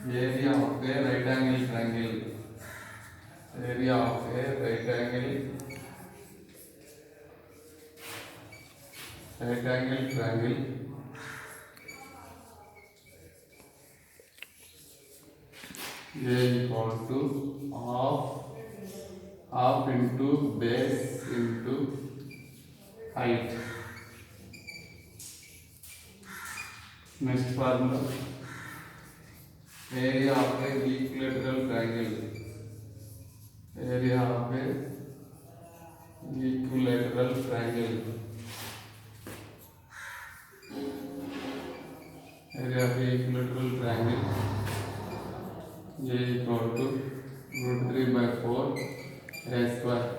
Area of a right angle triangle. Area of a right angle triangle A equal to half into base into height. Next formula, area of a equilateral triangle. Area of a equilateral triangle. Area of a equilateral triangle A equal to root 3 by 4 a square.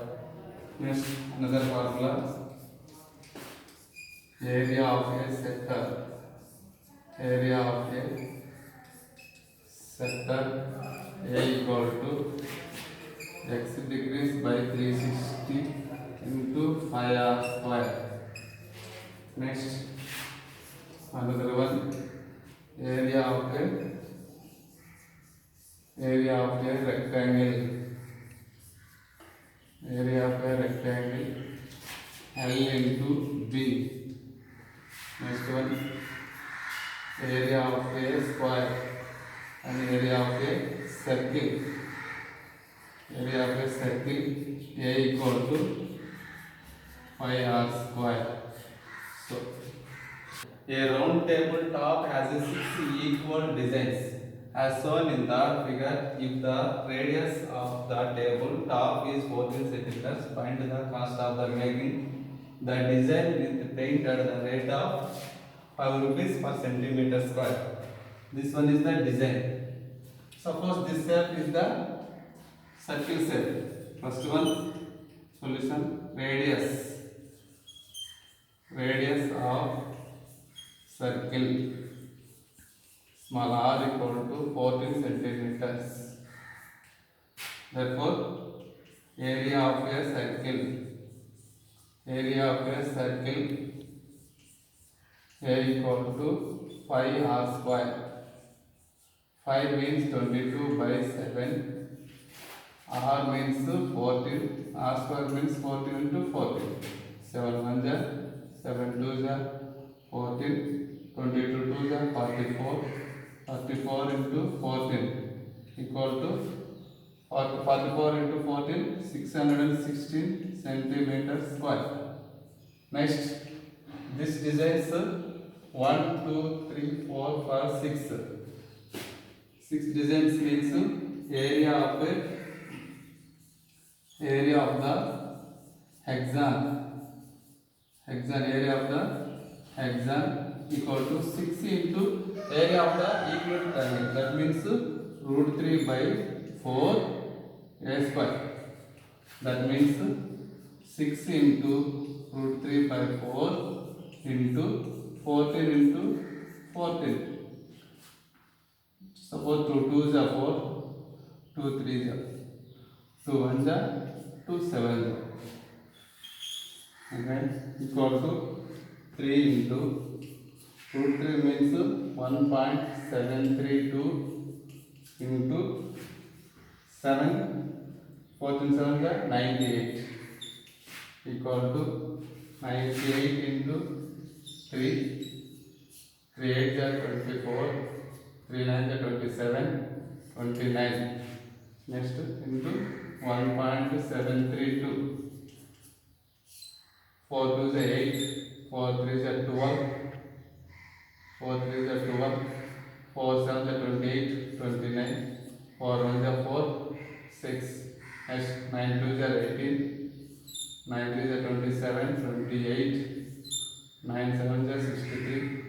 Next, another formula, area of a sector. Area of a sector A equal to x degrees by 360 into 5r square. Next, another one, area of a rectangle. Area of a rectangle L into B. Next one, area of a square and area of a circle. Area of a circle A equal to 5r square. So, a round table top has 6 equal designs. As shown in the figure, if the radius of the table top is 14 centimeters, find the cost of the making the design with paint at the rate of 5 rupees per centimeter square. This one is the design. Suppose this shape is the circle shape. First one, solution, radius of circle small r equal to 14 centimeters. Therefore, area of a circle A equal to 5r square. 5 means 22 by 7. R means 14. R square means 14 into 14. 7 1 ja, 7 2 ja, 14. 22 2 ja, 44. 44 into 14 equal to 44 into 14, 616 centimeters square. Next, this designs 1, 2, 3, 4, 5, 6. 6 designs means area of the area of the hexagon equal to 6 into area of the equilateral triangle. That means root 3 by 4 a square. That means 6 into root 3 by 4 into 14 into 14. Suppose 2 2s are 4, 2 3s are 2 1s are 2 7s are. Okay, equal to 3 into root 3 means 1.732 into 7, 14 7 are 98 equal to 98 into 3, 3 8 are 24, 3 9 are 27, 29. Next into 1.732. 4 2s are 8, 4 3s are 12, 4 3s are 12, 4 7s are 28, 29, 4 1s are 4, 6. Next 9 2s are 18, 9 3s are 27, 28, 9 7s are 63,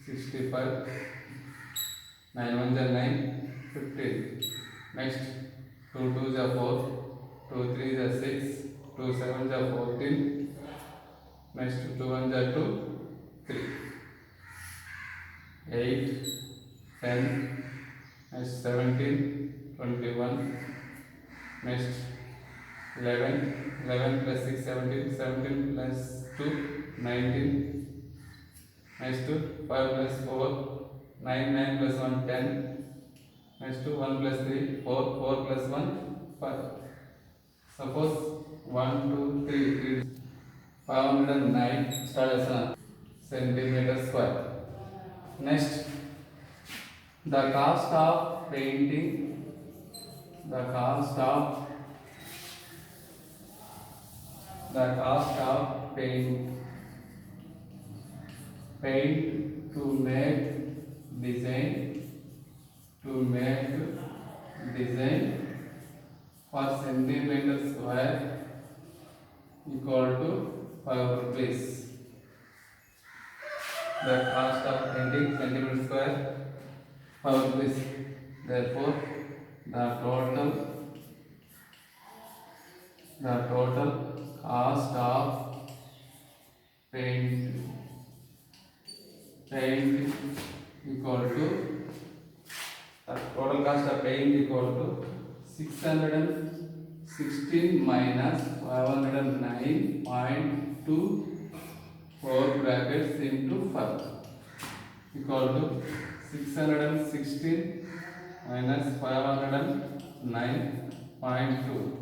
65, 9 1s are 9, 15. Next 2 2s are 4, 2 3s are 6, 2 7s are 14. Next 2 1s are 2, 3, 8, 10, next 17, 21, next 11, 11 plus 6, 17, 17 plus 2, 19, next 5 plus 4, 9, 9 plus 1, 10, Next 1 plus 3 4, 4 plus 1 5. Suppose 1 2 3 509 centimeter square. Next, the cost of painting, the cost of paint to make design for centimeter square equal to 5 rupees. The cost of painting centimeter square 5 rupees. Therefore, the total cost of paint equal to total cost of paint equal to 616 minus 509.24 brackets into 5 equal to 616 minus 509.2.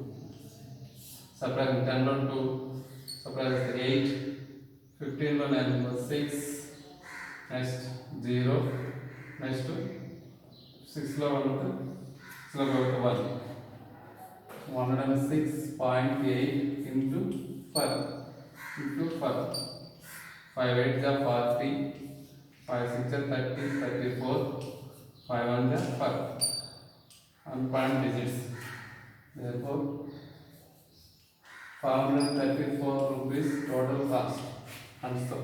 Subtract 10 by 2, subtract 8, 15 by 9 was 6, next 0, next 6 lower 1, 106.8 into 5, 5 8 are 40, 5 6 are 30, 34, 5 1 are 5, 1 point digits. Therefore, 534 rupees total cost. Answer.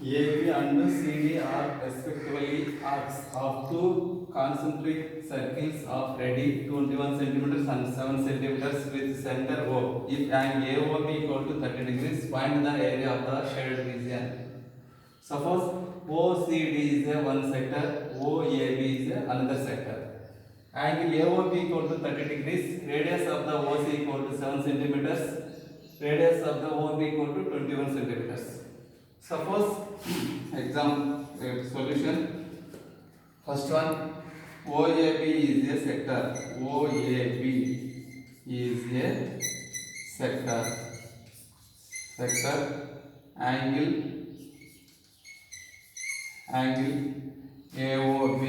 AB and CD are respectively arcs of two concentric circles of radius 21 cm and 7 cm with center O. If angle AOB equal to 30 degrees, find the area of the shaded region. Suppose OCD is a one sector, OAB is another sector. Angle AOB equal to 30 degrees, radius of the OC equal to 7 centimeters, radius of the OB equal to 21 centimeters. Suppose exam solution. First one, OAB is a sector. OAB is a sector. Angle AOB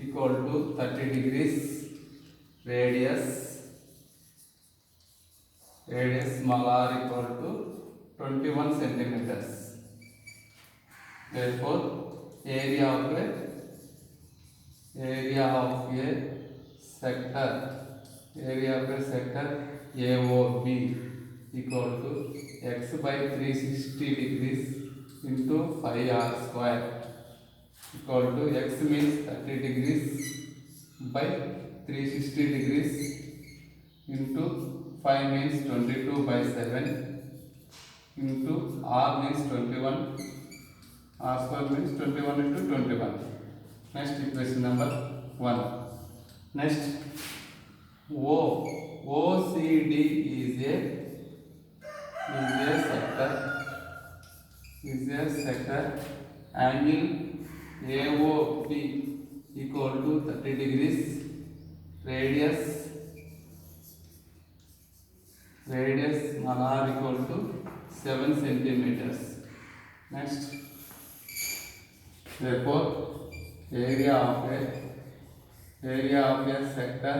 equal to 30 degrees, radius small r equal to 21 centimeters. Therefore, area of a sector AOB equal to x by 360 degrees into 5r square equal to x means 30 degrees by 360 degrees into 5 means 22 by 7 into r means 21, r square means 21 into 21. Next equation number 1. Next, OCD is a sector. Angle AOB equal to 30 degrees, radius small r equal to 7 centimeters. Next, therefore, area of a sector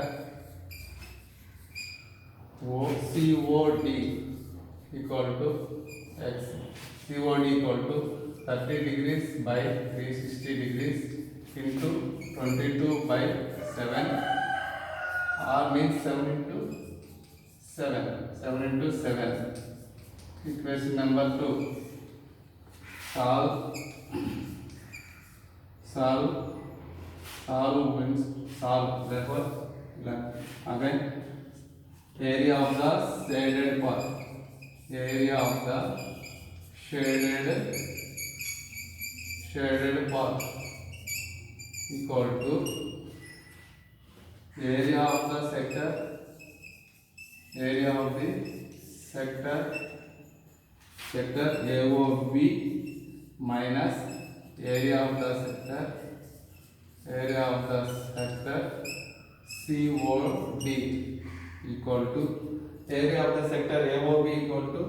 COD equal to x. COD equal to 30 degrees by 360 degrees into 22 by 7. R means 7 into 7. Equation number 2. Solve means solve. Therefore, again, area of the shaded part. Area of the shaded part equal to area of the sector AOB minus area of the sector area of the sector COD equal to area of the sector AOB equal to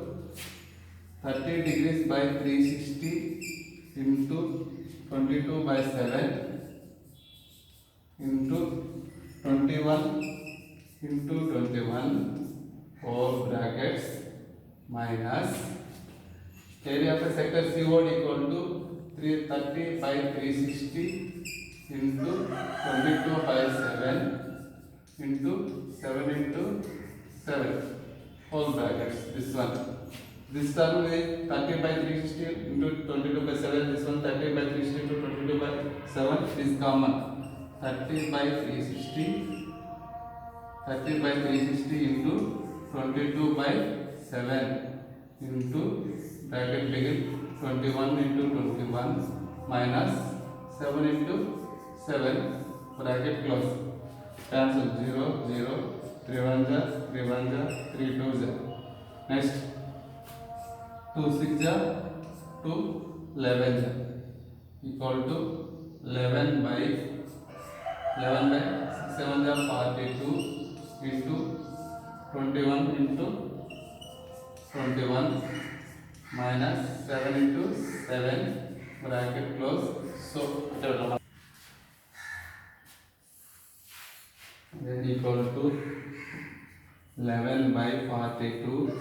30 degrees by 360 into 22 by 7 into 21 into 21 4 brackets minus area of the sector COD equal to 330 by 360 into 22 by 7 into 7 into 7 whole brackets. This one. This term is 30 by 360 into 22 by 7. This one 30 by 360 into 22 by 7 is common. 30 by 360 into 22 by 7 into bracket begin 21 into 21 minus 7 into 7 bracket close. Cancel 0 0 3 1 3 1 3 2 Next 2 6 2 11 equal to 11 by 6 7 42 into 21 into 21 minus 7 into 7 bracket close. So then equal to 11 by 42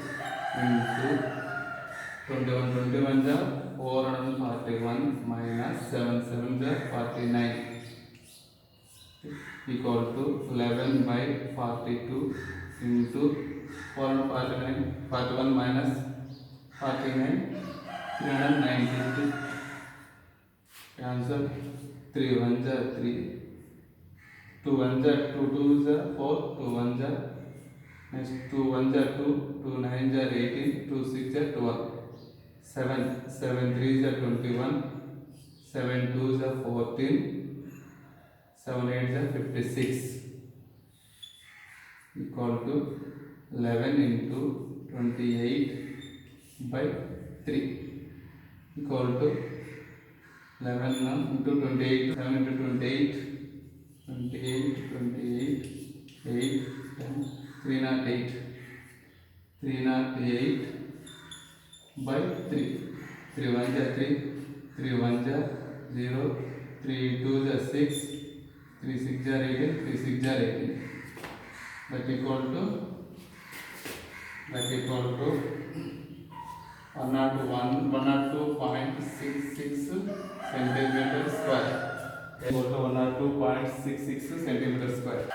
into 21 21 441 minus 7 7 49 equal to 11 by 42 into 449 41 minus 49 390 cancel 3 1 3 2 1 2 2 4 2 1 next 2 1 2 2 9 18 2 6 12 7 7 3 21 7 2 14 7 8 56 equal to 11 into 28 by 3 equal to 11 into 28 7 into 28 8 10 308 by 3 3 1 3 3 1 0 3 2 6 3 6 18 3 6 18 that equal to 102.66 centimeter square equal to 102.66 centimeter square.